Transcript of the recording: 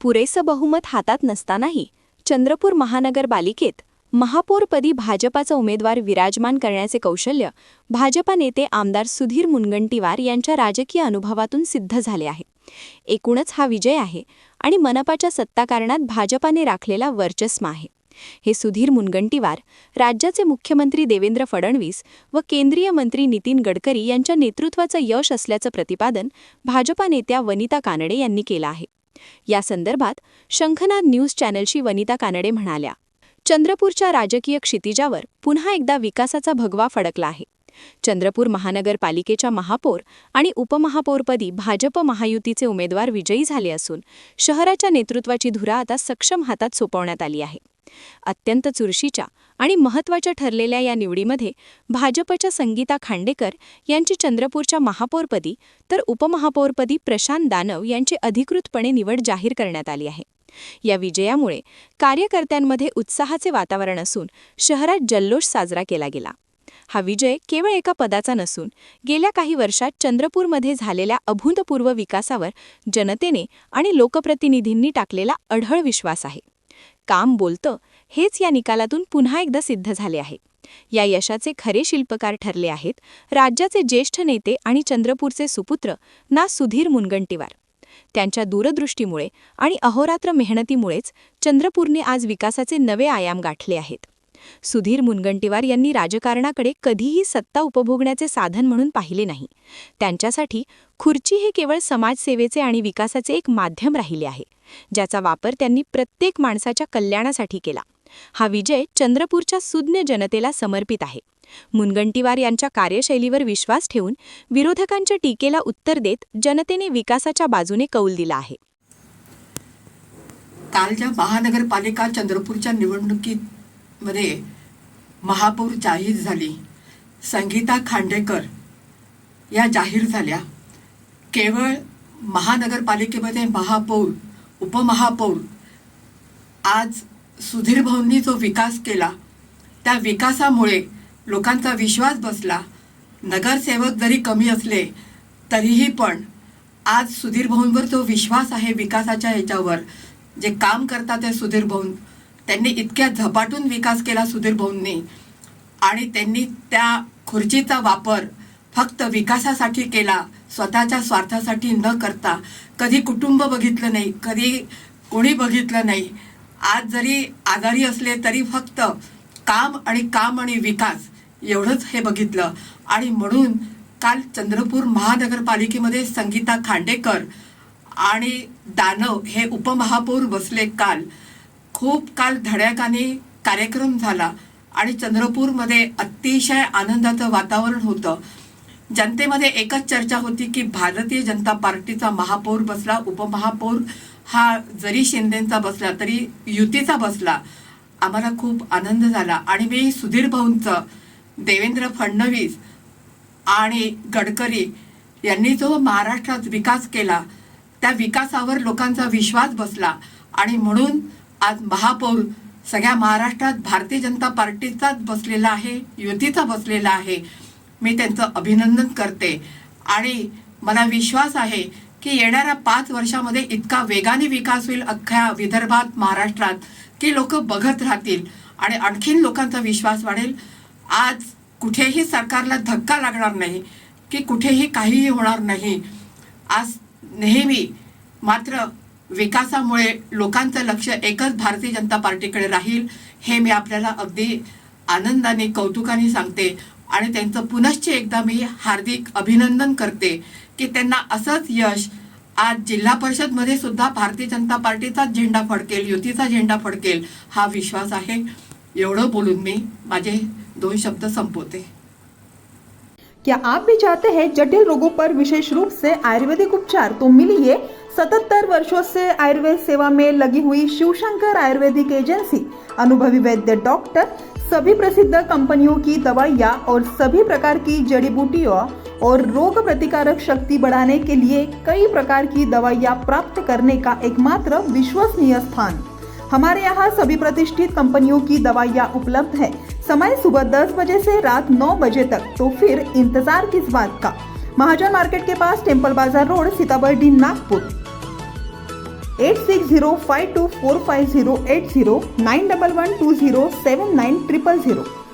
पुरेसं बहुमत हातात नसतानाही चंद्रपूर महानगरपालिकेत महापौरपदी भाजपाचा उमेदवार विराजमान करण्याचे कौशल्य भाजपा नेते आमदार सुधीर मुनगंटीवार यांच्या राजकीय अनुभवातून सिद्ध झाले आहे. एकूणच हा विजय आहे आणि मनपाच्या सत्ताकारणात भाजपाने राखलेला वर्चस्व आहे. हे सुधीर मुनगंटीवार राज्याचे मुख्यमंत्री देवेंद्र फडणवीस व केंद्रीय मंत्री नितीन गडकरी यांच्या नेतृत्वाचं यश असल्याचं प्रतिपादन भाजपा नेत्या वनिता कानडे यांनी केलं आहे. या संदर्भात शंखनाद न्यूज चॅनलशी वनिता कानडे म्हणाल्या, चंद्रपूरच्या राजकीय क्षितिजावर पुन्हा एकदा विकासाचा भगवा फडकला आहे. चंद्रपूर महानगरपालिकेच्या महापौर आणि उपमहापौरपदी भाजप महायुतीचे उमेदवार विजयी झाले असून शहराच्या नेतृत्वाची धुरा आता सक्षम हातात सोपवण्यात आली आहे. अत्यंत चुरशीच्या आणि महत्त्वाच्या ठरलेल्या या निवडीमध्ये भाजपच्या संगीता खांडेकर यांची चंद्रपूरच्या महापौरपदी तर उपमहापौरपदी प्रशांत दानव यांची अधिकृतपणे निवड जाहीर करण्यात आली आहे. या विजयामुळे कार्यकर्त्यांमध्ये उत्साहाचे वातावरण असून शहरात जल्लोष साजरा केला गेला. हा विजय केवळ एका पदाचा नसून गेल्या काही वर्षात चंद्रपूरमध्ये झालेल्या अभूतपूर्व विकासावर जनतेने आणि लोकप्रतिनिधींनी टाकलेला अढळ विश्वास आहे. काम बोलतं हेच या निकालातून पुन्हा एकदा सिद्ध झाले आहे. या यशाचे खरे शिल्पकार ठरले आहेत राज्याचे ज्येष्ठ नेते आणि चंद्रपूरचे सुपुत्र ना सुधीर मुनगंटीवार. त्यांच्या दूरदृष्टीमुळे आणि अहोरात्र मेहनतीमुळेच चंद्रपूरने आज विकासाचे नवे आयाम गाठले आहेत. सुधीर मुनगंटीवार यांनी राजकारणाकडे कधीही सत्ता उपभोगण्याचे साधन म्हणून पाहिले नाही. त्यांच्यासाठी खुर्ची हे केवळ समाजसेवेचे आणि विकासाचे एक माध्यम राहिले आहे, ज्याचा वापर त्यांनी प्रत्येक माणसाच्या कल्याणासाठी केला. हा विजय चंद्रपूरच्या सुज्ञ जनतेला समर्पित आहे. मुनगंटीवार यांच्या कार्यशैलीवर विश्वास ठेवून विरोधकांच्या टीकेला उत्तर देत जनतेने विकासाच्या बाजूने कौल दिला आहे. कालच्या महानगरपालिका चंद्रपूरच्या निवडणुकीमध्ये महापौर जाहीर झाली. संगीता खांडेकर या जाहीर झाल्या. केवळ महानगरपालिकेमध्ये महापौर, उपमहापौर, आज सुधीर भाऊंनी जो विकास केला त्या विकासामुळे लोकांचा विश्वास बसला. नगरसेवक जरी कमी असले तरीही पण आज सुधीर भाऊंवर जो विश्वास आहे विकासाच्या ह्याच्यावर, जे काम करतात ते सुधीर भाऊ, त्यांनी इतक्या झपाटून विकास केला सुधीर भाऊंनी आणि त्यांनी त्या खुर्चीचा वापर फक्त विकासासाठी केला, स्वतःच्या स्वार्थासाठी न करता. कधी कुटुंब बघितलं नाही, कधी कोणी बघितलं नाही. आज जरी आजारी असले तरी फक्त काम आणि विकास एवढंच हे बघितलं. आणि म्हणून काल चंद्रपूर महानगरपालिकेमध्ये संगीता खांडेकर आणि दानव हे उपमहापौर बसले. खूप काल धड्याकाने कार्यक्रम झाला आणि चंद्रपूरमध्ये अतिशय आनंदाचं वातावरण होतं. जनतेमध्ये एकच चर्चा होती की भारतीय जनता पार्टीचा महापौर बसला, उपमहापौर हा जरी शिंदेंचा बसला तरी युतीचा बसला. आम्हाला खूप आनंद झाला आणि मी सुधीर भाऊंचं, देवेंद्र फडणवीस आणि गडकरी यांनी जो महाराष्ट्रात विकास केला त्या विकासावर लोकांचा विश्वास बसला आणि म्हणून आज महापौर सगळ्या महाराष्ट्रात भारतीय जनता पार्टीचाच बसलेला आहे, युतीचा बसलेला आहे. मी त्यांचं अभिनंदन करते आणि मला विश्वास आहे की येणाऱ्या 5 वर्षामध्ये इतका वेगाने विकास होईल अख्ख्या विदर्भात, महाराष्ट्रात, की लोक बघत राहतील आणि आणखीन लोकांचा विश्वास वाढेल. आज कुठेही सरकारला धक्का लागणार नाही की कुठेही काहीही होणार नाही. आज नेहमी मात्र विकासामुळे लोकांचं लक्ष एकच भारतीय जनता पार्टीकडे राहील हे मी आपल्याला अगदी आनंदाने, कौतुकाने सांगते आणि त्यांचं पुनश्च एकदा मी हार्दिक अभिनंदन करते की त्यांना असंच यश आज जिल्हा परिषदमध्ये सुद्धा भारतीय जनता पार्टीचाच झेंडा फडकेल, युतीचा झेंडा फडकेल हा विश्वास आहे. एवढं बोलून मी माझे 2 शब्द संपवते. क्या आप भी चाहते हैं जटिल रोगों पर विशेष रूप से आयुर्वेदिक उपचार? तो मिलिए 77 वर्षों से आयुर्वेद सेवा में लगी हुई शिवशंकर आयुर्वेदिक एजेंसी. अनुभवी वैद्य डॉक्टर, सभी प्रसिद्ध कंपनियों की दवाइयाँ और सभी प्रकार की जड़ी बूटियों और रोग प्रतिकारक शक्ति बढ़ाने के लिए कई प्रकार की दवाइयाँ प्राप्त करने का एकमात्र विश्वसनीय स्थान. हमारे यहाँ सभी प्रतिष्ठित कंपनियों की दवाइयाँ उपलब्ध है. समय सुबह 10 बजे से रात 9 बजे तक. तो फिर इंतजार किस बात का? महाजन मार्केट के पास टेम्पल बाजार रोड, सीताबर्डी, नागपुर. 8605245080 9112079000.